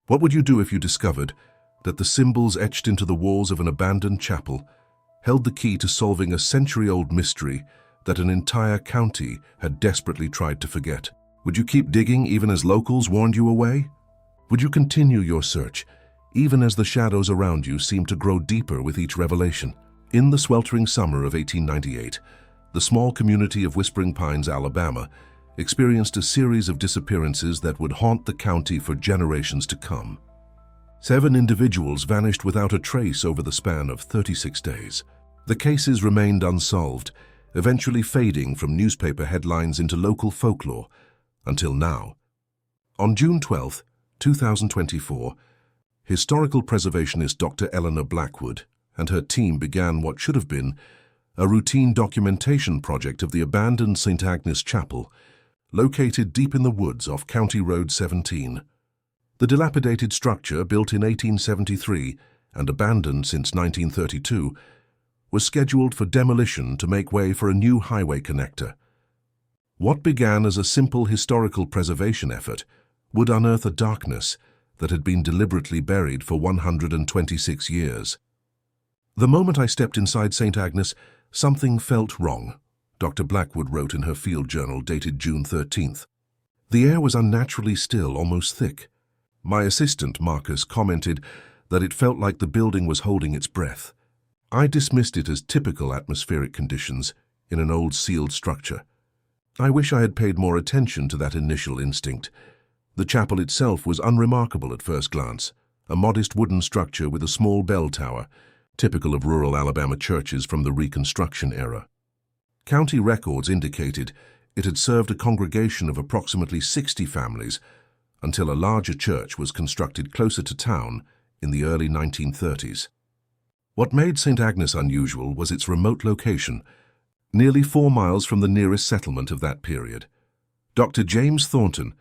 What would you do if you discovered that the symbols etched into the walls of an abandoned chapel held the key to solving a century-old mystery that an entire county had desperately tried to forget? Would you keep digging even as locals warned you away? Would you continue your search, even as the shadows around you seemed to grow deeper with each revelation? In the sweltering summer of 1898, the small community of Whispering Pines, Alabama, experienced a series of disappearances that would haunt the county for generations to come. 7 individuals vanished without a trace over the span of 36 days. The cases remained unsolved, eventually fading from newspaper headlines into local folklore, until now. On June 12, 2024, historical preservationist Dr. Eleanor Blackwood and her team began what should have been a routine documentation project of the abandoned St. Agnes Chapel, located deep in the woods off County Road 17. The dilapidated structure, built in 1873 and abandoned since 1932, was scheduled for demolition to make way for a new highway connector. What began as a simple historical preservation effort would unearth a darkness that had been deliberately buried for 126 years. The moment I stepped inside St. Agnes, something felt wrong, Dr. Blackwood wrote in her field journal dated June 13th. The air was unnaturally still, almost thick. My assistant, Marcus, commented that it felt like the building was holding its breath. I dismissed it as typical atmospheric conditions in an old sealed structure. I wish I had paid more attention to that initial instinct. The chapel itself was unremarkable at first glance, a modest wooden structure with a small bell tower, typical of rural Alabama churches from the Reconstruction era. County records indicated it had served a congregation of approximately 60 families until a larger church was constructed closer to town in the early 1930s. What made St. Agnes unusual was its remote location, nearly 4 miles from the nearest settlement of that period. Dr. James Thornton,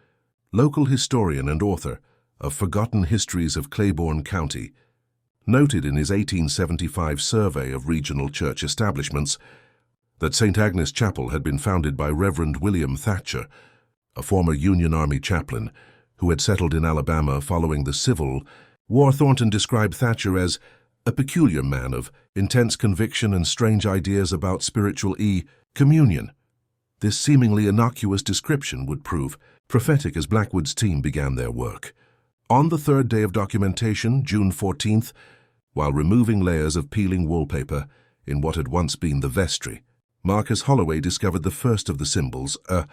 local historian and author of Forgotten Histories of Claiborne County, noted in his 1875 survey of regional church establishments that St. Agnes Chapel had been founded by Reverend William Thatcher, a former Union Army chaplain who had settled in Alabama following the Civil War. Thornton described Thatcher as a peculiar man of intense conviction and strange ideas about spiritual communion. This seemingly innocuous description would prove prophetic as Blackwood's team began their work. On the third day of documentation, June 14th, while removing layers of peeling wallpaper in what had once been the vestry, Marcus Holloway discovered the first of the symbols, a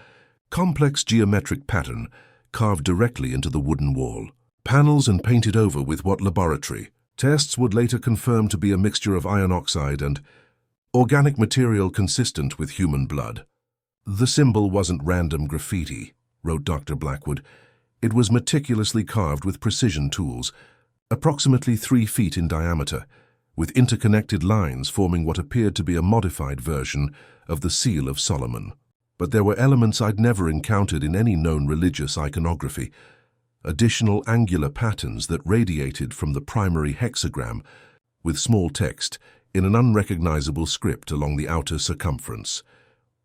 complex geometric pattern carved directly into the wooden wall. Panels and painted over with what laboratory tests would later confirm to be a mixture of iron oxide and organic material consistent with human blood. The symbol wasn't random graffiti, wrote Dr. Blackwood. It was meticulously carved with precision tools, approximately 3 feet in diameter, with interconnected lines forming what appeared to be a modified version of the Seal of Solomon. But there were elements I'd never encountered in any known religious iconography, additional angular patterns that radiated from the primary hexagram, with small text in an unrecognizable script along the outer circumference.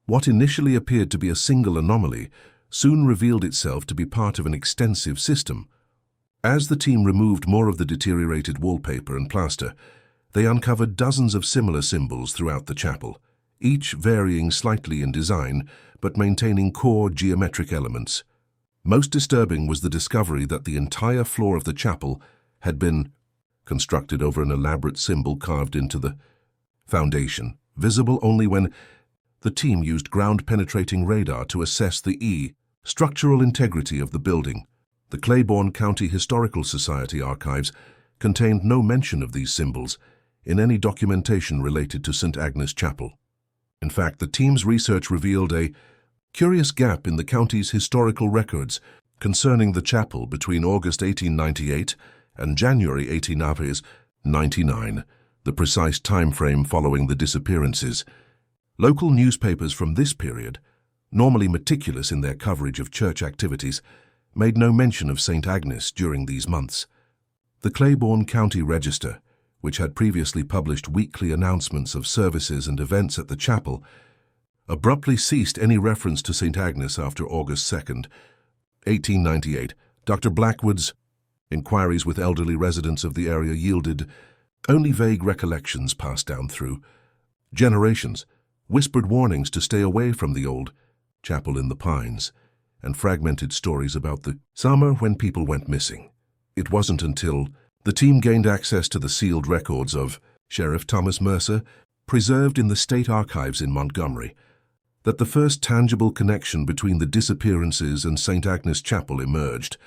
What initially appeared to be a single anomaly soon revealed itself to be part of an extensive system. As the team removed more of the deteriorated wallpaper and plaster, they uncovered dozens of similar symbols throughout the chapel, each varying slightly in design but maintaining core geometric elements. Most disturbing was the discovery that the entire floor of the chapel had been constructed over an elaborate symbol carved into the foundation, visible only when the team used ground-penetrating radar to assess the structural integrity of the building. The Claiborne County Historical Society archives contained no mention of these symbols in any documentation related to St. Agnes Chapel. In fact, the team's research revealed a curious gap in the county's historical records concerning the chapel between August 1898 and January 1899, the precise time frame following the disappearances. Local newspapers from this period, normally meticulous in their coverage of church activities, made no mention of St. Agnes during these months. The Claiborne County Register, which had previously published weekly announcements of services and events at the chapel, abruptly ceased any reference to St. Agnes after August 2nd, 1898. Dr. Blackwood's Inquiries with elderly residents of the area yielded only vague recollections passed down through generations, whispered warnings to stay away from the old chapel in the pines, and fragmented stories about the summer when people went missing. It wasn't until the team gained access to the sealed records of Sheriff Thomas Mercer, preserved in the state archives in Montgomery, that the first tangible connection between the disappearances and St. Agnes Chapel emerged.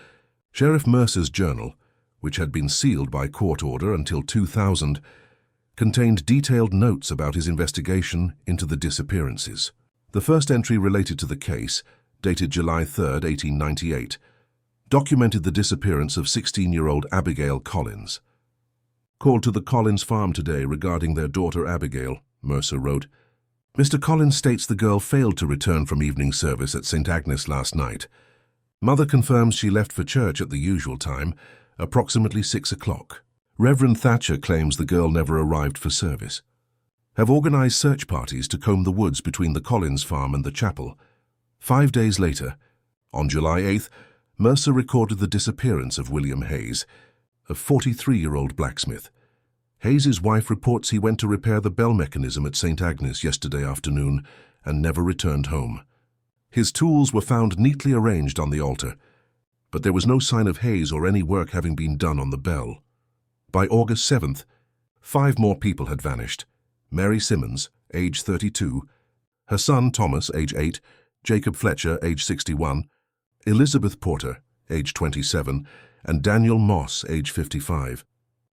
Sheriff Mercer's journal, which had been sealed by court order until 2000, contained detailed notes about his investigation into the disappearances. The first entry related to the case, dated July 3, 1898, documented the disappearance of 16-year-old Abigail Collins. "Called to the Collins farm today regarding their daughter Abigail," Mercer wrote. "Mr. Collins states the girl failed to return from evening service at St. Agnes last night. Mother confirms she left for church at the usual time, approximately 6 o'clock. Reverend Thatcher claims the girl never arrived for service. Have organized search parties to comb the woods between the Collins farm and the chapel." 5 days later, on July 8th, Mercer recorded the disappearance of William Hayes, a 43-year-old blacksmith. Hayes's wife reports he went to repair the bell mechanism at St. Agnes yesterday afternoon and never returned home. His tools were found neatly arranged on the altar, but there was no sign of Hayes or any work having been done on the bell. By August 7th, 5 more people had vanished. Mary Simmons, age 32, her son Thomas, age 8, Jacob Fletcher, age 61, Elizabeth Porter, age 27, and Daniel Moss, age 55.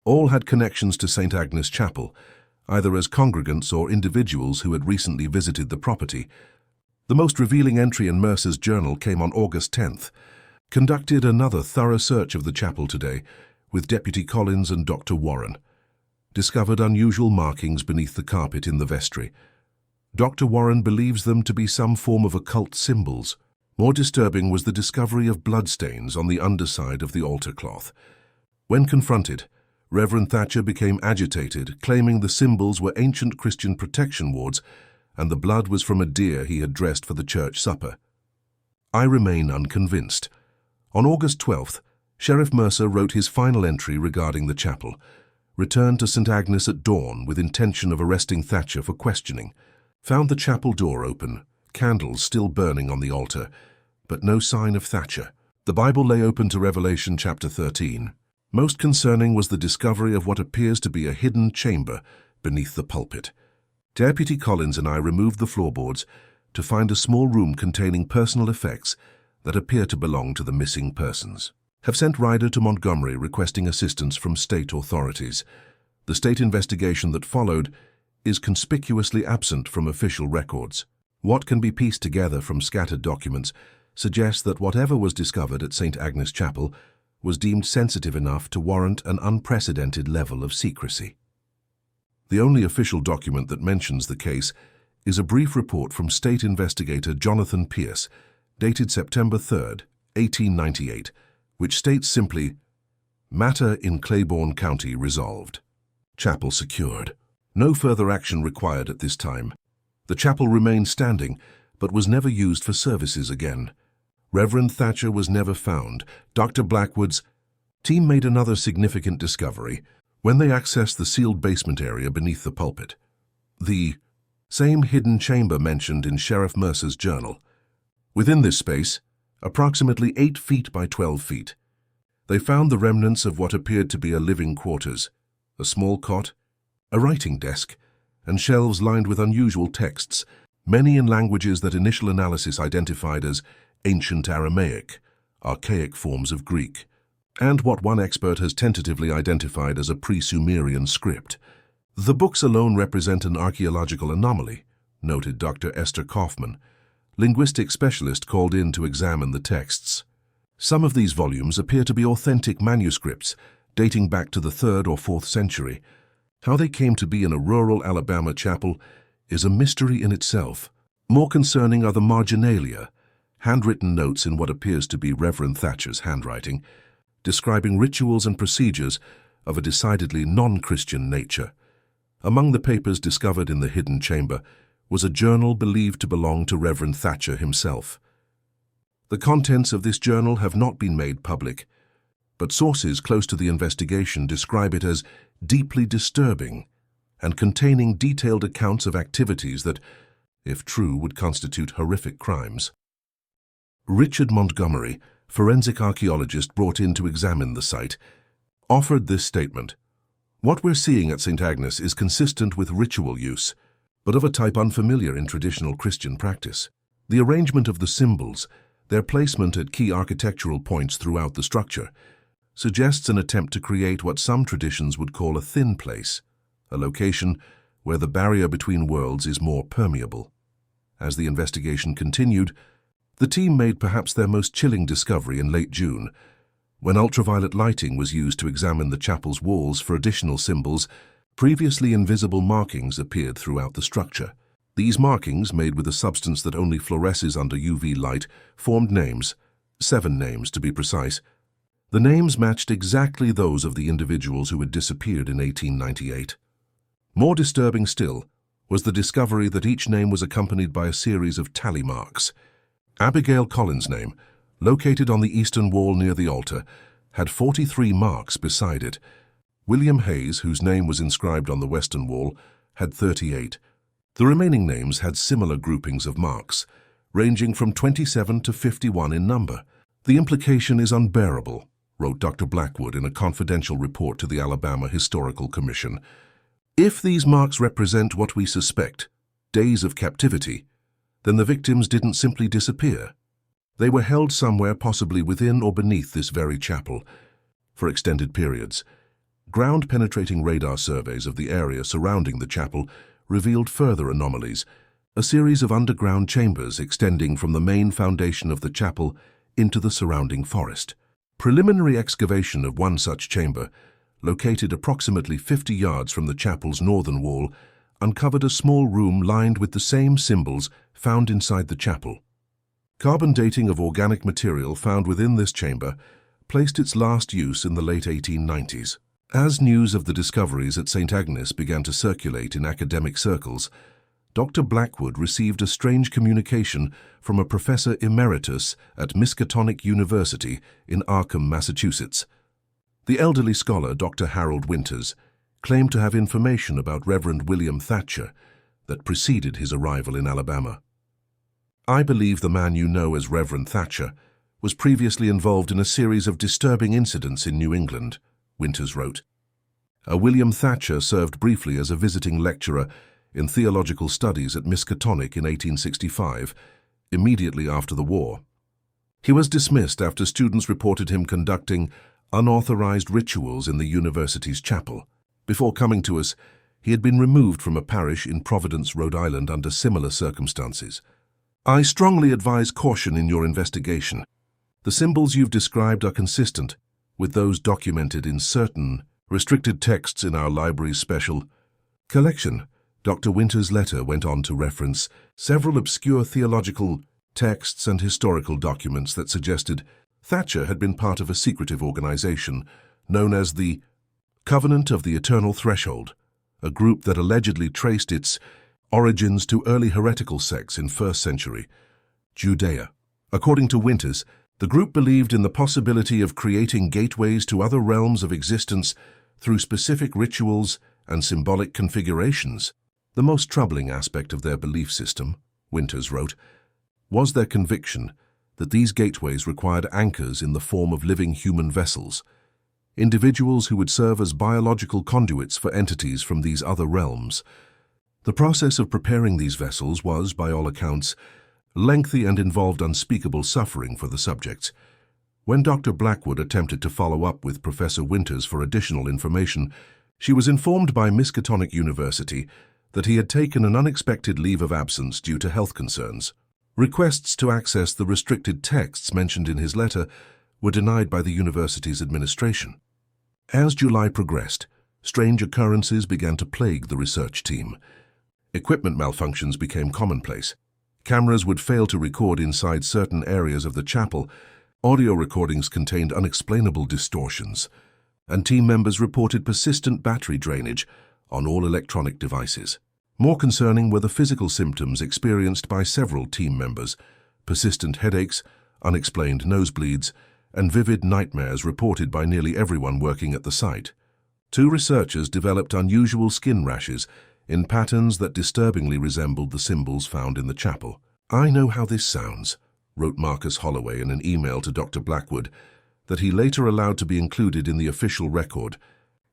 All had connections to St. Agnes Chapel, either as congregants or individuals who had recently visited the property. The most revealing entry in Mercer's journal came on August 10th. "Conducted another thorough search of the chapel today with Deputy Collins and Dr. Warren. Discovered unusual markings beneath the carpet in the vestry. Dr. Warren believes them to be some form of occult symbols. More disturbing was the discovery of bloodstains on the underside of the altar cloth. When confronted, Reverend Thatcher became agitated, claiming the symbols were ancient Christian protection wards and the blood was from a deer he had dressed for the church supper. I remain unconvinced." On August 12th, Sheriff Mercer wrote his final entry regarding the chapel. "Returned to St. Agnes at dawn with intention of arresting Thatcher for questioning. Found the chapel door open, candles still burning on the altar, but no sign of Thatcher. The Bible lay open to Revelation chapter 13. Most concerning was the discovery of what appears to be a hidden chamber beneath the pulpit. Deputy Collins and I removed the floorboards to find a small room containing personal effects that appear to belong to the missing persons. Have sent rider to Montgomery requesting assistance from state authorities. The state investigation that followed is conspicuously absent from official records. What can be pieced together from scattered documents suggests that whatever was discovered at St. Agnes Chapel was deemed sensitive enough to warrant an unprecedented level of secrecy. The only official document that mentions the case is a brief report from state investigator Jonathan Pierce, dated September 3, 1898, which states simply, "Matter in Claiborne County resolved. Chapel secured. No further action required at this time. The chapel remained standing, but was never used for services again. Reverend Thatcher was never found. Dr. Blackwood's team made another significant discovery when they accessed the sealed basement area beneath the pulpit. The same hidden chamber mentioned in Sheriff Mercer's journal. Within this space, approximately 8 feet by 12 feet, they found the remnants of what appeared to be a living quarters, a small cot, a writing desk, and shelves lined with unusual texts, many in languages that initial analysis identified as ancient Aramaic, archaic forms of Greek, and what one expert has tentatively identified as a pre-Sumerian script. The books alone represent an archaeological anomaly, noted Dr. Esther Kaufman, linguistic specialist called in to examine the texts. Some of these volumes appear to be authentic manuscripts dating back to the 3rd or 4th century. How they came to be in a rural Alabama chapel is a mystery in itself. More concerning are the marginalia, handwritten notes in what appears to be Reverend Thatcher's handwriting, describing rituals and procedures of a decidedly non-Christian nature. Among the papers discovered in the hidden chamber was a journal believed to belong to Reverend Thatcher himself. The contents of this journal have not been made public, but sources close to the investigation describe it as deeply disturbing and containing detailed accounts of activities that, if true, would constitute horrific crimes. Richard Montgomery, forensic archaeologist brought in to examine the site, offered this statement: "What we're seeing at St. Agnes is consistent with ritual use, but of a type unfamiliar in traditional Christian practice. The arrangement of the symbols, their placement at key architectural points throughout the structure, suggests an attempt to create what some traditions would call a thin place, a location where the barrier between worlds is more permeable." As the investigation continued, the team made perhaps their most chilling discovery in late June, when ultraviolet lighting was used to examine the chapel's walls for additional symbols. Previously invisible markings appeared throughout the structure. These markings, made with a substance that only fluoresces under UV light, formed names, 7 names to be precise. The names matched exactly those of the individuals who had disappeared in 1898. More disturbing still was the discovery that each name was accompanied by a series of tally marks. Abigail Collins' name, located on the eastern wall near the altar, had 43 marks beside it. William Hayes, whose name was inscribed on the western wall, had 38. The remaining names had similar groupings of marks, ranging from 27 to 51 in number. "The implication is unbearable," wrote Dr. Blackwood in a confidential report to the Alabama Historical Commission. "If these marks represent what we suspect, days of captivity, then the victims didn't simply disappear. They were held somewhere, possibly within or beneath this very chapel, for extended periods." Ground-penetrating radar surveys of the area surrounding the chapel revealed further anomalies, a series of underground chambers extending from the main foundation of the chapel into the surrounding forest. Preliminary excavation of one such chamber, located approximately 50 yards from the chapel's northern wall, uncovered a small room lined with the same symbols found inside the chapel. Carbon dating of organic material found within this chamber placed its last use in the late 1890s. As news of the discoveries at St. Agnes began to circulate in academic circles, Dr. Blackwood received a strange communication from a professor emeritus at Miskatonic University in Arkham, Massachusetts. The elderly scholar, Dr. Harold Winters, claimed to have information about Reverend William Thatcher that preceded his arrival in Alabama. "I believe the man you know as Reverend Thatcher was previously involved in a series of disturbing incidents in New England," Winters wrote. William Thatcher served briefly as a visiting lecturer in theological studies at Miskatonic in 1865, immediately after the war. He was dismissed after students reported him conducting unauthorized rituals in the university's chapel. Before coming to us, he had been removed from a parish in Providence, Rhode Island under similar circumstances. "I strongly advise caution in your investigation. The symbols you've described are consistent with those documented in certain restricted texts in our library's special collection." Dr. Winters' letter went on to reference several obscure theological texts and historical documents that suggested Thatcher had been part of a secretive organization known as the Covenant of the Eternal Threshold, a group that allegedly traced its origins to early heretical sects in 1st century Judea. According to Winters, the group believed in the possibility of creating gateways to other realms of existence through specific rituals and symbolic configurations. The most troubling aspect of their belief system, Winters wrote, was their conviction that these gateways required anchors in the form of living human vessels, individuals who would serve as biological conduits for entities from these other realms. The process of preparing these vessels was, by all accounts, lengthy and involved unspeakable suffering for the subjects. When Dr. Blackwood attempted to follow up with Professor Winters for additional information, she was informed by Miskatonic University that he had taken an unexpected leave of absence due to health concerns. Requests to access the restricted texts mentioned in his letter were denied by the university's administration. As July progressed, strange occurrences began to plague the research team. Equipment malfunctions became commonplace. Cameras would fail to record inside certain areas of the chapel, audio recordings contained unexplainable distortions, and team members reported persistent battery drainage on all electronic devices. More concerning were the physical symptoms experienced by several team members: persistent headaches, unexplained nosebleeds, and vivid nightmares reported by nearly everyone working at the site. 2 researchers developed unusual skin rashes in patterns that disturbingly resembled the symbols found in the chapel. "I know how this sounds," wrote Marcus Holloway in an email to Dr. Blackwood that he later allowed to be included in the official record.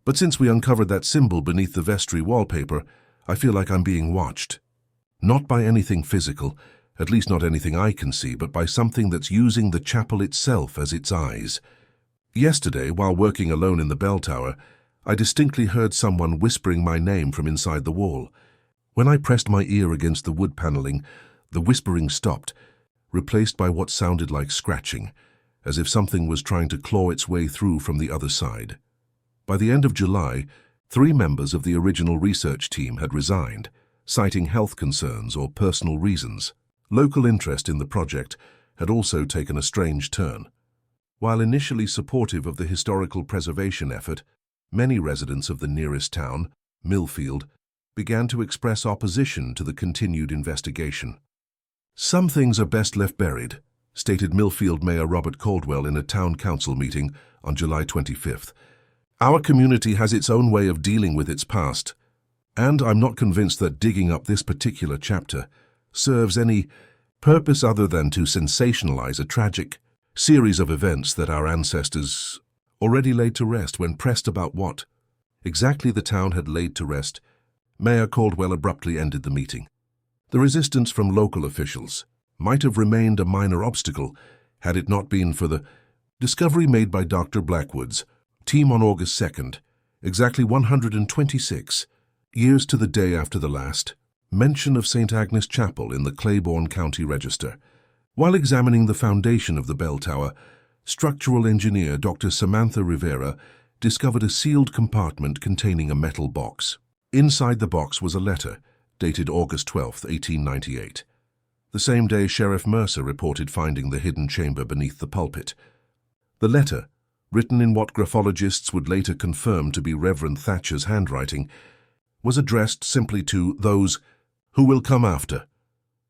"But since we uncovered that symbol beneath the vestry wallpaper, I feel like I'm being watched. Not by anything physical, at least not anything I can see, but by something that's using the chapel itself as its eyes. Yesterday, while working alone in the bell tower, I distinctly heard someone whispering my name from inside the wall. When I pressed my ear against the wood paneling, the whispering stopped, replaced by what sounded like scratching, as if something was trying to claw its way through from the other side." By the end of July, 3 members of the original research team had resigned, citing health concerns or personal reasons. Local interest in the project had also taken a strange turn. While initially supportive of the historical preservation effort, many residents of the nearest town, Millfield, began to express opposition to the continued investigation. "Some things are best left buried," stated Millfield Mayor Robert Caldwell in a town council meeting on July 25th. "Our community has its own way of dealing with its past, and I'm not convinced that digging up this particular chapter serves any purpose other than to sensationalize a tragic series of events that our ancestors already laid to rest." When pressed about what exactly the town had laid to rest, Mayor Caldwell abruptly ended the meeting. The resistance from local officials might have remained a minor obstacle had it not been for the discovery made by Dr. Blackwood's team on August 2nd, exactly 126 years to the day after the last mention of St. Agnes Chapel in the Claiborne County Register. While examining the foundation of the bell tower, structural engineer Dr. Samantha Rivera discovered a sealed compartment containing a metal box. Inside the box was a letter, dated August 12, 1898. The same day, Sheriff Mercer reported finding the hidden chamber beneath the pulpit. The letter, written in what graphologists would later confirm to be Reverend Thatcher's handwriting, was addressed simply to those who will come after.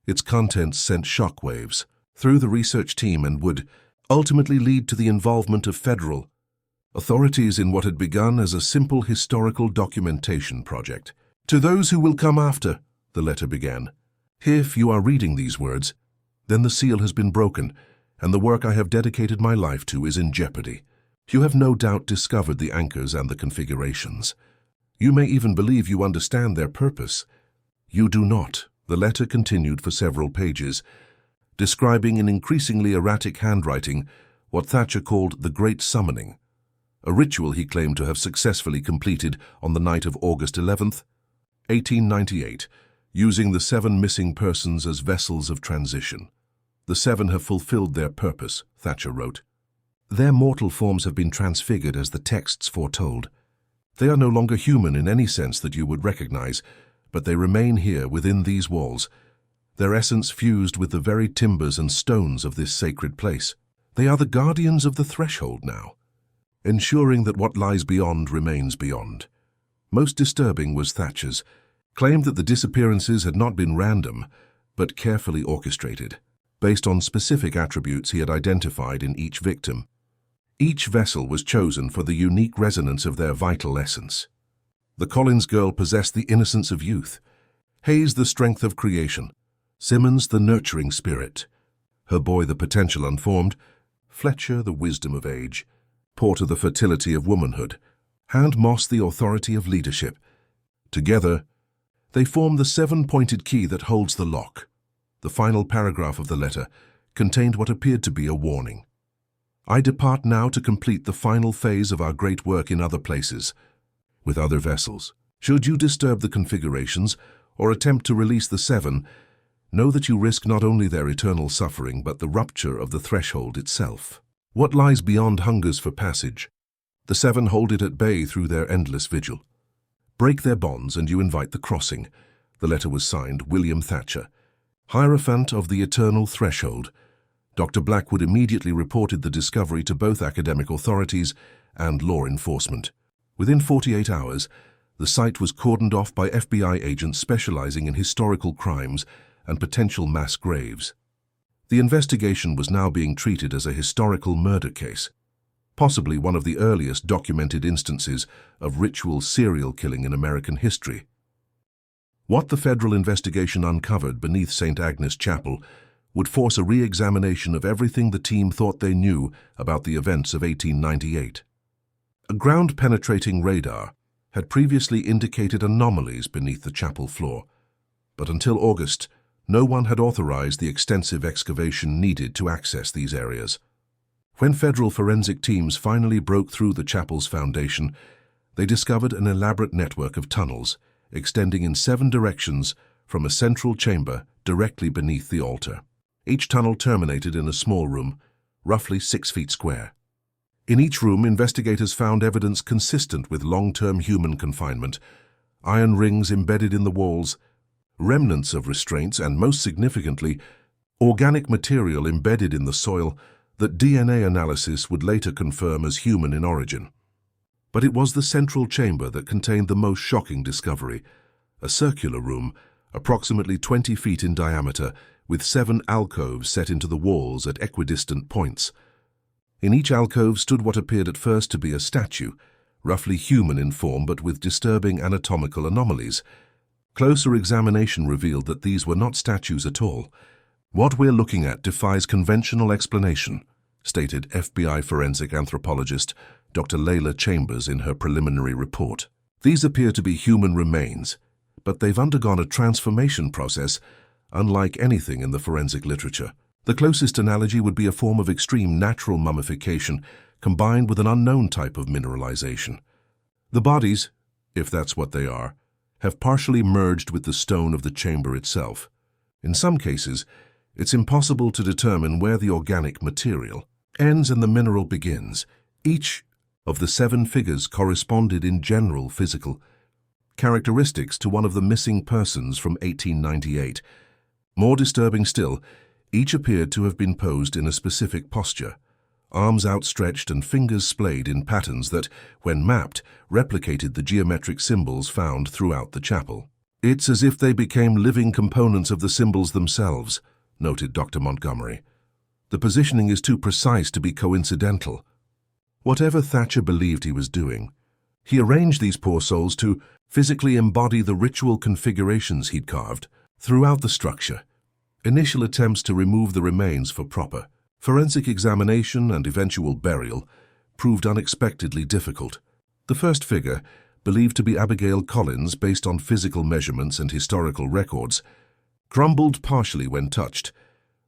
Its contents sent shockwaves through the research team and would ultimately lead to the involvement of federal authorities in what had begun as a simple historical documentation project. "To those who will come after," the letter began. "If you are reading these words, then the seal has been broken, and the work I have dedicated my life to is in jeopardy. You have no doubt discovered the anchors and the configurations. You may even believe you understand their purpose. You do not." The letter continued for several pages, describing in increasingly erratic handwriting what Thatcher called the Great Summoning, a ritual he claimed to have successfully completed on the night of August 11th, 1898, using the 7 missing persons as vessels of transition. "The 7 have fulfilled their purpose," Thatcher wrote. "Their mortal forms have been transfigured as the texts foretold. They are no longer human in any sense that you would recognize, but they remain here within these walls, their essence fused with the very timbers and stones of this sacred place. They are the guardians of the threshold now, ensuring that what lies beyond remains beyond." Most disturbing was Thatcher's claim that the disappearances had not been random, but carefully orchestrated, based on specific attributes he had identified in each victim. Each vessel was chosen for the unique resonance of their vital essence. The Collins girl possessed the innocence of youth, Hayes the strength of creation, Simmons the nurturing spirit, her boy the potential unformed, Fletcher the wisdom of age, Porter the fertility of womanhood, and Moss the authority of leadership. Together, they form the 7-pointed key that holds the lock. The final paragraph of the letter contained what appeared to be a warning. "I depart now to complete the final phase of our great work in other places, with other vessels. Should you disturb the configurations or attempt to release the 7, know that you risk not only their eternal suffering but the rupture of the threshold itself. What lies beyond hungers for passage. The 7 hold it at bay through their endless vigil. Break their bonds and you invite the crossing." The letter was signed William Thatcher, Hierophant of the Eternal Threshold. Dr. Blackwood immediately reported the discovery to both academic authorities and law enforcement. Within 48 hours, the site was cordoned off by FBI agents specializing in historical crimes and potential mass graves. The investigation was now being treated as a historical murder case, possibly one of the earliest documented instances of ritual serial killing in American history. What the federal investigation uncovered beneath St. Agnes Chapel would force a re-examination of everything the team thought they knew about the events of 1898. A ground-penetrating radar had previously indicated anomalies beneath the chapel floor, but until August, no one had authorized the extensive excavation needed to access these areas. When federal forensic teams finally broke through the chapel's foundation, they discovered an elaborate network of tunnels extending in 7 directions from a central chamber directly beneath the altar. Each tunnel terminated in a small room, roughly 6 feet square. In each room, investigators found evidence consistent with long-term human confinement: iron rings embedded in the walls, remnants of restraints, and most significantly, organic material embedded in the soil that DNA analysis would later confirm as human in origin. But it was the central chamber that contained the most shocking discovery: a circular room, approximately 20 feet in diameter, with 7 alcoves set into the walls at equidistant points. In each alcove stood what appeared at first to be a statue, roughly human in form but with disturbing anatomical anomalies. Closer examination revealed that these were not statues at all. "What we're looking at defies conventional explanation," stated FBI forensic anthropologist Dr. Layla Chambers in her preliminary report. "These appear to be human remains, but they've undergone a transformation process unlike anything in the forensic literature. The closest analogy would be a form of extreme natural mummification combined with an unknown type of mineralization. The bodies, if that's what they are, have partially merged with the stone of the chamber itself. In some cases, it's impossible to determine where the organic material ends and the mineral begins. Each of the 7 figures corresponded in general physical characteristics to one of the missing persons from 1898. More disturbing still, each appeared to have been posed in a specific posture, arms outstretched and fingers splayed in patterns that, when mapped, replicated the geometric symbols found throughout the chapel. "It's as if they became living components of the symbols themselves," noted Dr. Montgomery. "The positioning is too precise to be coincidental." Whatever Thatcher believed he was doing, he arranged these poor souls to physically embody the ritual configurations he'd carved throughout the structure. Initial attempts to remove the remains for proper forensic examination and eventual burial proved unexpectedly difficult. The first figure, believed to be Abigail Collins based on physical measurements and historical records, crumbled partially when touched,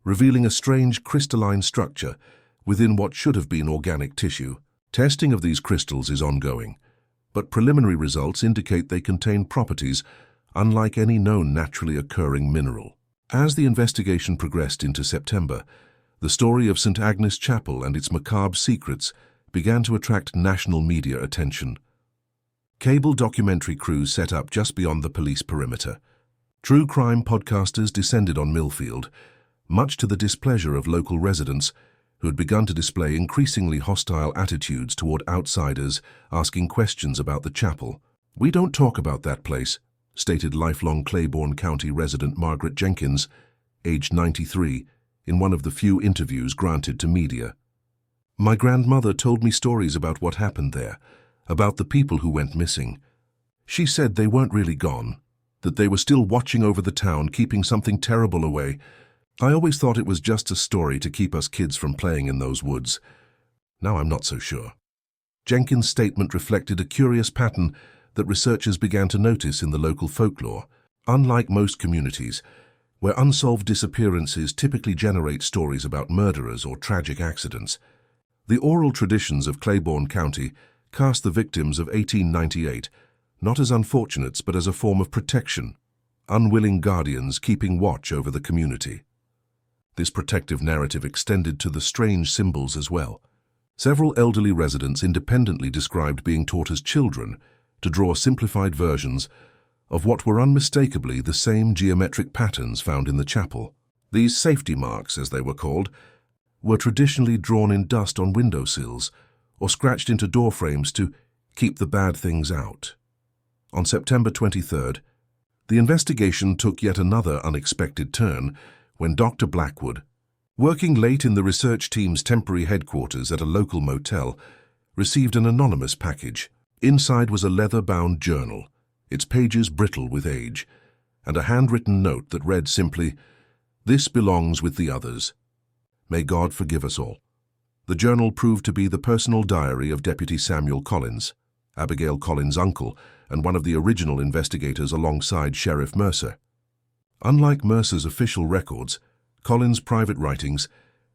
revealing a strange crystalline structure within what should have been organic tissue. Testing of these crystals is ongoing, but preliminary results indicate they contain properties unlike any known naturally occurring mineral. As the investigation progressed into September, the story of St. Agnes Chapel and its macabre secrets began to attract national media attention. Cable documentary crews set up just beyond the police perimeter. True crime podcasters descended on Millfield, much to the displeasure of local residents who had begun to display increasingly hostile attitudes toward outsiders asking questions about the chapel. "We don't talk about that place," stated lifelong Claiborne County resident Margaret Jenkins, aged 93, in one of the few interviews granted to media. "My grandmother told me stories about what happened there, about the people who went missing. She said they weren't really gone, that they were still watching over the town, keeping something terrible away. I always thought it was just a story to keep us kids from playing in those woods. Now I'm not so sure." Jenkins' statement reflected a curious pattern that researchers began to notice in the local folklore. Unlike most communities, where unsolved disappearances typically generate stories about murderers or tragic accidents, the oral traditions of Claiborne County cast the victims of 1898 not as unfortunates but as a form of protection, unwilling guardians keeping watch over the community. This protective narrative extended to the strange symbols as well. Several elderly residents independently described being taught as children to draw simplified versions of what were unmistakably the same geometric patterns found in the chapel. These safety marks, as they were called, were traditionally drawn in dust on windowsills or scratched into door frames to keep the bad things out. On September 23rd, the investigation took yet another unexpected turn when Dr. Blackwood, working late in the research team's temporary headquarters at a local motel, received an anonymous package. Inside was a leather-bound journal, its pages brittle with age, and a handwritten note that read simply, "This belongs with the others. May God forgive us all." The journal proved to be the personal diary of Deputy Samuel Collins, Abigail Collins' uncle, and one of the original investigators alongside Sheriff Mercer. Unlike Mercer's official records, Collins' private writings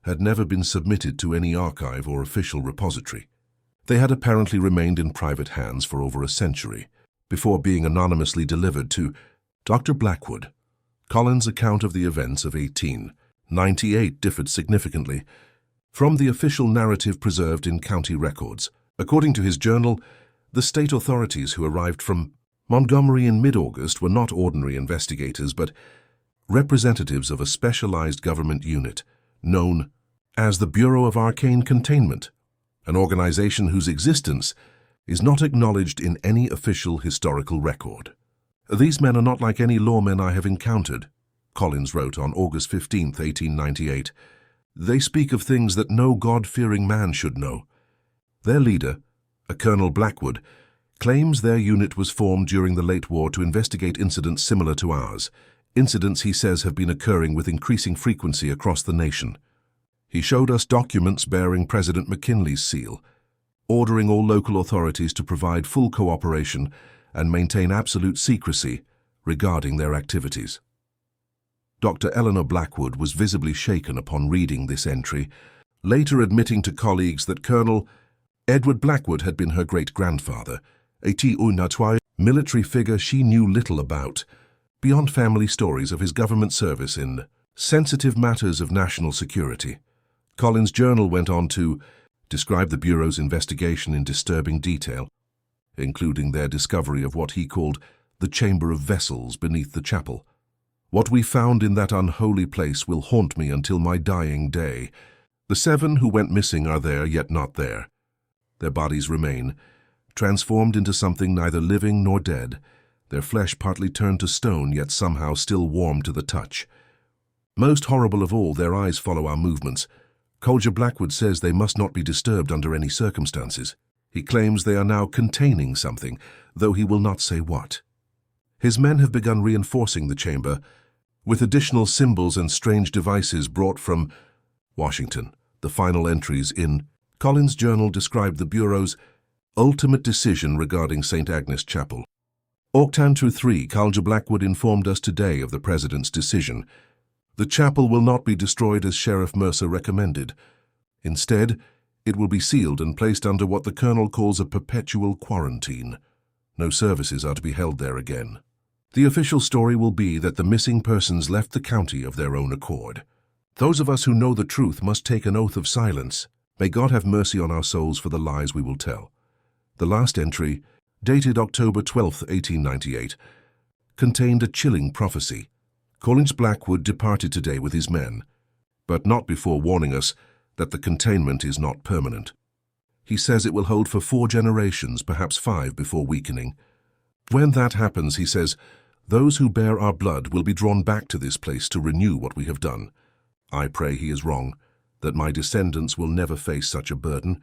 had never been submitted to any archive or official repository. They had apparently remained in private hands for over a century, before being anonymously delivered to Dr. Blackwood. Collins' account of the events of 1898 differed significantly from the official narrative preserved in county records. According to his journal, the state authorities who arrived from Montgomery in mid-August were not ordinary investigators, but representatives of a specialized government unit known as the Bureau of Arcane Containment, an organization whose existence is not acknowledged in any official historical record. "These men are not like any lawmen I have encountered," Collins wrote on August 15, 1898. "They speak of things that no God-fearing man should know." Their leader, a Colonel Blackwood, claims their unit was formed during the late war to investigate incidents similar to ours. Incidents, he says, have been occurring with increasing frequency across the nation. He showed us documents bearing President McKinley's seal, ordering all local authorities to provide full cooperation and maintain absolute secrecy regarding their activities. Dr. Eleanor Blackwood was visibly shaken upon reading this entry, later admitting to colleagues that Colonel Edward Blackwood had been her great-grandfather, a military figure she knew little about, beyond family stories of his government service in sensitive matters of national security. Collins' journal went on to describe the Bureau's investigation in disturbing detail, including their discovery of what he called the chamber of vessels beneath the chapel. "What we found in that unholy place will haunt me until my dying day. The 7 who went missing are there, yet not there. Their bodies remain, transformed into something neither living nor dead, their flesh partly turned to stone, yet somehow still warm to the touch. Most horrible of all, their eyes follow our movements. Colger Blackwood says they must not be disturbed under any circumstances. He claims they are now containing something, though he will not say what. His men have begun reinforcing the chamber with additional symbols and strange devices brought from Washington." The final entries in Collins' journal described the Bureau's ultimate decision regarding St. Agnes Chapel. Octantu 3, Colger Blackwood informed us today of the President's decision. "The chapel will not be destroyed as Sheriff Mercer recommended. Instead, it will be sealed and placed under what the Colonel calls a perpetual quarantine. No services are to be held there again. The official story will be that the missing persons left the county of their own accord. Those of us who know the truth must take an oath of silence. May God have mercy on our souls for the lies we will tell." The last entry, dated October 12, 1898, contained a chilling prophecy. Collins Blackwood departed today with his men, but not before warning us that the containment is not permanent. He says it will hold for 4 generations, perhaps 5, before weakening. When that happens, he says, those who bear our blood will be drawn back to this place to renew what we have done. I pray he is wrong, that my descendants will never face such a burden.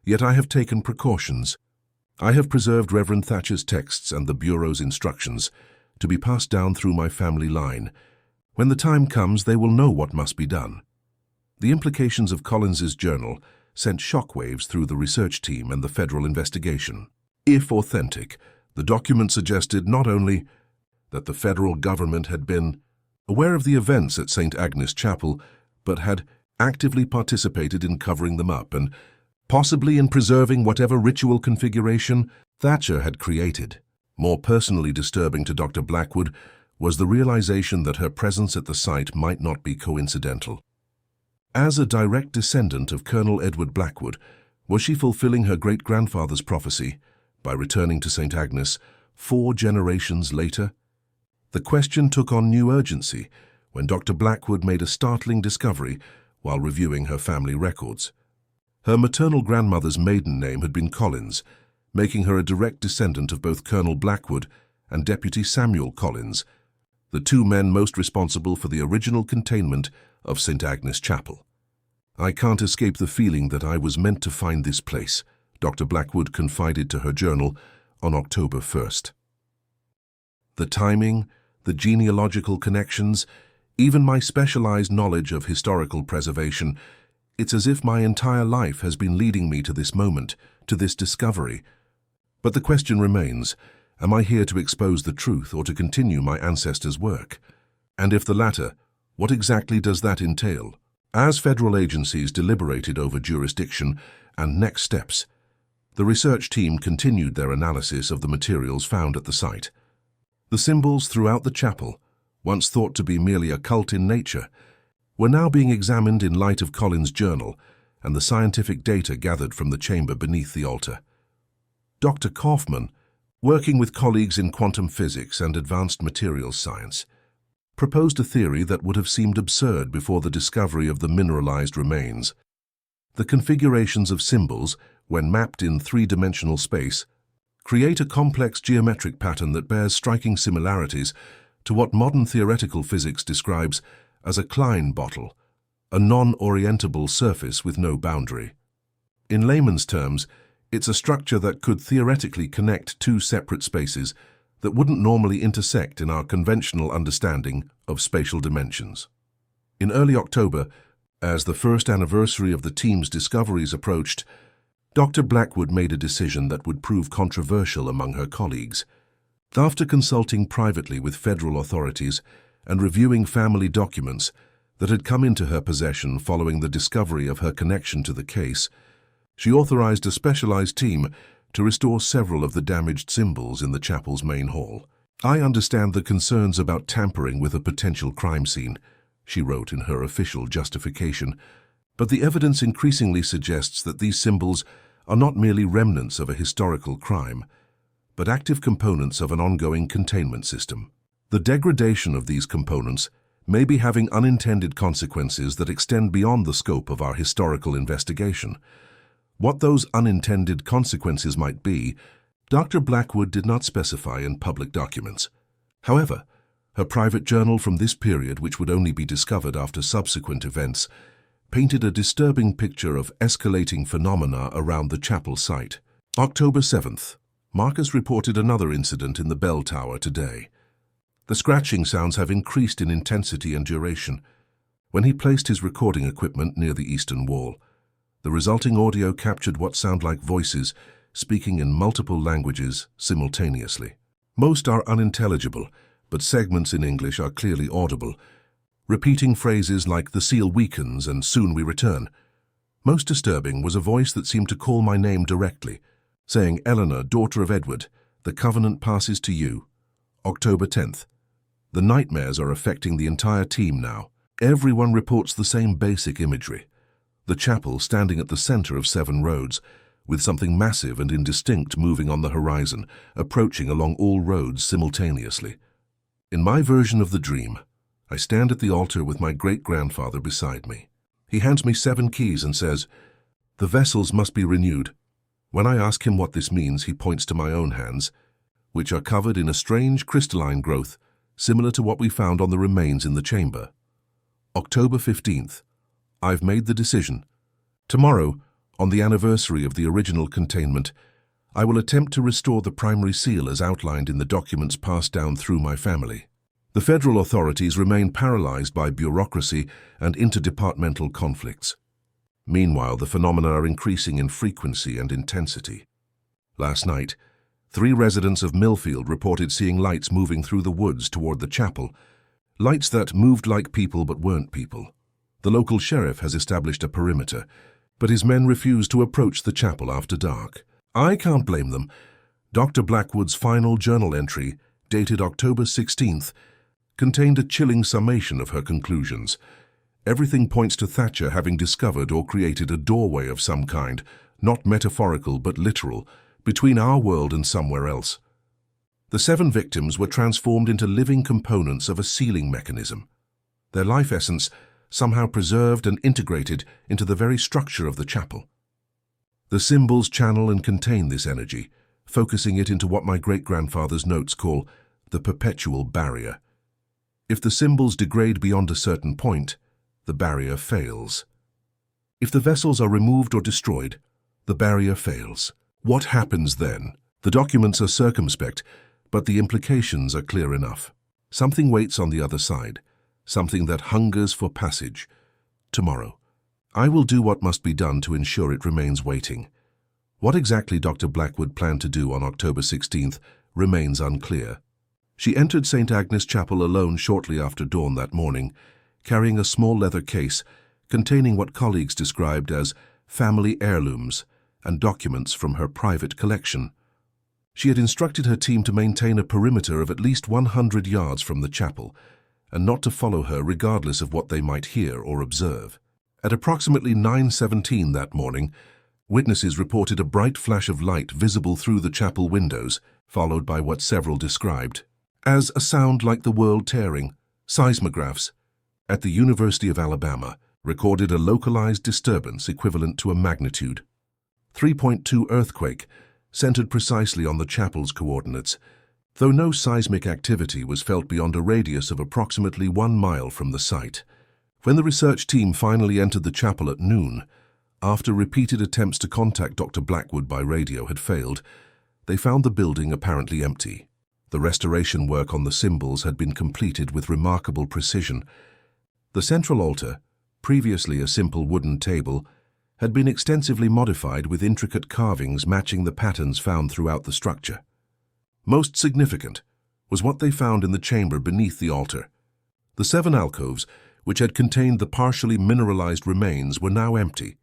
Yet I have taken precautions. I have preserved Reverend Thatcher's texts and the Bureau's instructions to be passed down through my family line. When the time comes, they will know what must be done. The implications of Collins's journal sent shockwaves through the research team and the federal investigation. If authentic, the document suggested not only that the federal government had been aware of the events at St. Agnes Chapel, but had actively participated in covering them up and possibly in preserving whatever ritual configuration Thatcher had created. More personally disturbing to Dr. Blackwood was the realization that her presence at the site might not be coincidental. As a direct descendant of Colonel Edward Blackwood, was she fulfilling her great-grandfather's prophecy by returning to St. Agnes 4 generations later? The question took on new urgency when Dr. Blackwood made a startling discovery while reviewing her family records. Her maternal grandmother's maiden name had been Collins, making her a direct descendant of both Colonel Blackwood and Deputy Samuel Collins, the two men most responsible for the original containment of St. Agnes Chapel. "I can't escape the feeling that I was meant to find this place," Dr. Blackwood confided to her journal on October 1st. "The timing, the genealogical connections, even my specialized knowledge of historical preservation, it's as if my entire life has been leading me to this moment, to this discovery. But the question remains, am I here to expose the truth or to continue my ancestors' work? And if the latter, what exactly does that entail?" As federal agencies deliberated over jurisdiction and next steps, the research team continued their analysis of the materials found at the site. The symbols throughout the chapel, once thought to be merely occult in nature, were now being examined in light of Collins' journal and the scientific data gathered from the chamber beneath the altar. Dr. Kaufman, working with colleagues in quantum physics and advanced materials science, proposed a theory that would have seemed absurd before the discovery of the mineralized remains. The configurations of symbols, when mapped in three-dimensional space, create a complex geometric pattern that bears striking similarities to what modern theoretical physics describes as a Klein bottle, a non-orientable surface with no boundary. In layman's terms, it's a structure that could theoretically connect two separate spaces that wouldn't normally intersect in our conventional understanding of spatial dimensions. In early October, as the first anniversary of the team's discoveries approached, Dr. Blackwood made a decision that would prove controversial among her colleagues. After consulting privately with federal authorities and reviewing family documents that had come into her possession following the discovery of her connection to the case, she authorized a specialized team to restore several of the damaged symbols in the chapel's main hall. "I understand the concerns about tampering with a potential crime scene," she wrote in her official justification, "but the evidence increasingly suggests that these symbols are not merely remnants of a historical crime, but active components of an ongoing containment system. The degradation of these components may be having unintended consequences that extend beyond the scope of our historical investigation. What those unintended consequences might be, Dr. Blackwood did not specify in public documents. However, her private journal from this period, which would only be discovered after subsequent events, painted a disturbing picture of escalating phenomena around the chapel site. October 7th, Marcus reported another incident in the bell tower today. The scratching sounds have increased in intensity and duration. When he placed his recording equipment near the eastern wall, the resulting audio captured what sound like voices speaking in multiple languages simultaneously. Most are unintelligible, but segments in English are clearly audible, repeating phrases like "the seal weakens" and "soon we return." Most disturbing was a voice that seemed to call my name directly, saying, "Eleanor, daughter of Edward, the covenant passes to you." October 10th. The nightmares are affecting the entire team now. Everyone reports the same basic imagery. The chapel standing at the center of 7 roads, with something massive and indistinct moving on the horizon, approaching along all roads simultaneously. In my version of the dream, I stand at the altar with my great-grandfather beside me. He hands me 7 keys and says, "The vessels must be renewed." When I ask him what this means, he points to my own hands, which are covered in a strange crystalline growth, similar to what we found on the remains in the chamber. October 15th. I've made the decision. Tomorrow, on the anniversary of the original containment, I will attempt to restore the primary seal as outlined in the documents passed down through my family. The federal authorities remain paralyzed by bureaucracy and interdepartmental conflicts. Meanwhile, the phenomena are increasing in frequency and intensity. Last night, 3 residents of Millfield reported seeing lights moving through the woods toward the chapel, lights that moved like people but weren't people. The local sheriff has established a perimeter, but his men refuse to approach the chapel after dark. I can't blame them. Dr. Blackwood's final journal entry, dated October 16th, contained a chilling summation of her conclusions. Everything points to Thatcher having discovered or created a doorway of some kind, not metaphorical but literal, between our world and somewhere else. The 7 victims were transformed into living components of a sealing mechanism. Their life essence somehow preserved and integrated into the very structure of the chapel. The symbols channel and contain this energy, focusing it into what my great-grandfather's notes call the perpetual barrier. If the symbols degrade beyond a certain point, the barrier fails. If the vessels are removed or destroyed, the barrier fails. What happens then? The documents are circumspect, but the implications are clear enough. Something waits on the other side, something that hungers for passage. Tomorrow, I will do what must be done to ensure it remains waiting. What exactly Dr. Blackwood planned to do on October 16th remains unclear. She entered St. Agnes Chapel alone shortly after dawn that morning, carrying a small leather case containing what colleagues described as family heirlooms and documents from her private collection. She had instructed her team to maintain a perimeter of at least 100 yards from the chapel and not to follow her regardless of what they might hear or observe. At approximately 9:17 that morning, witnesses reported a bright flash of light visible through the chapel windows, followed by what several described as a sound like the world tearing. Seismographs at the University of Alabama recorded a localized disturbance equivalent to a magnitude 3.2 earthquake centered precisely on the chapel's coordinates, though no seismic activity was felt beyond a radius of approximately 1 mile from the site. When the research team finally entered the chapel at noon, after repeated attempts to contact Dr. Blackwood by radio had failed, they found the building apparently empty. The restoration work on the symbols had been completed with remarkable precision. The central altar, previously a simple wooden table, had been extensively modified with intricate carvings matching the patterns found throughout the structure. Most significant was what they found in the chamber beneath the altar. The 7 alcoves, which had contained the partially mineralized remains, were now empty.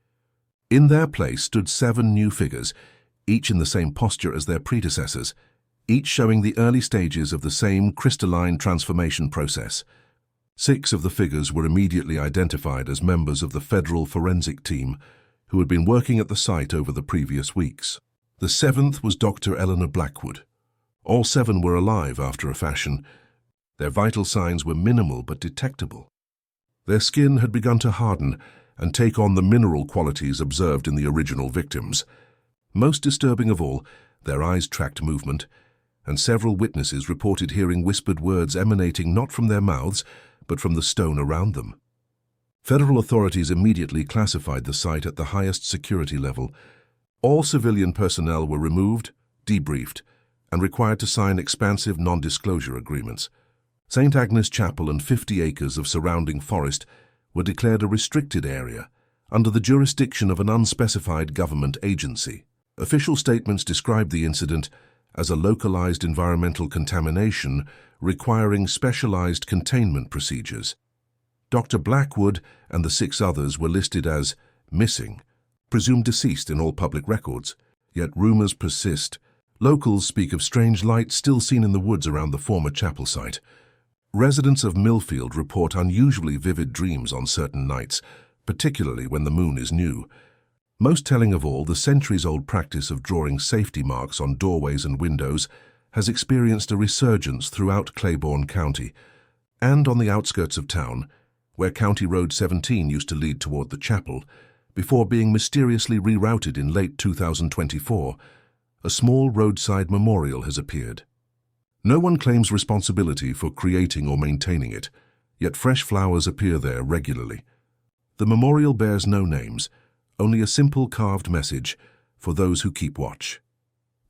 In their place stood 7 new figures, each in the same posture as their predecessors, each showing the early stages of the same crystalline transformation process. 6 of the figures were immediately identified as members of the federal forensic team who had been working at the site over the previous weeks. The 7th was Dr. Eleanor Blackwood. All 7 were alive after a fashion. Their vital signs were minimal but detectable. Their skin had begun to harden and take on the mineral qualities observed in the original victims. Most disturbing of all, their eyes tracked movement, and several witnesses reported hearing whispered words emanating not from their mouths, but from the stone around them. Federal authorities immediately classified the site at the highest security level. All civilian personnel were removed, debriefed, and required to sign expansive non-disclosure agreements. St. Agnes Chapel and 50 acres of surrounding forest were declared a restricted area under the jurisdiction of an unspecified government agency. Official statements described the incident as a localized environmental contamination requiring specialized containment procedures. Dr. Blackwood and the 6 others were listed as missing, presumed deceased in all public records, yet rumors persist. Locals speak of strange lights still seen in the woods around the former chapel site. Residents of Millfield report unusually vivid dreams on certain nights, particularly when the moon is new. Most telling of all, the centuries-old practice of drawing safety marks on doorways and windows has experienced a resurgence throughout Claiborne County, and on the outskirts of town, where County Road 17 used to lead toward the chapel, before being mysteriously rerouted in late 2024, a small roadside memorial has appeared. No one claims responsibility for creating or maintaining it, yet fresh flowers appear there regularly. The memorial bears no names, only a simple carved message for those who keep watch.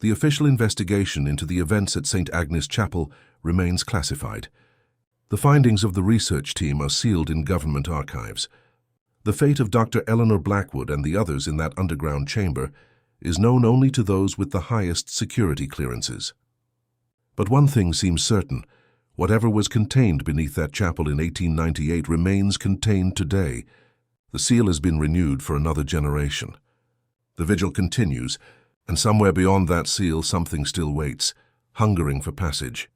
The official investigation into the events at St. Agnes Chapel remains classified. The findings of the research team are sealed in government archives. The fate of Dr. Eleanor Blackwood and the others in that underground chamber is known only to those with the highest security clearances. But one thing seems certain: whatever was contained beneath that chapel in 1898 remains contained today. The seal has been renewed for another generation. The vigil continues, and somewhere beyond that seal something still waits, hungering for passage.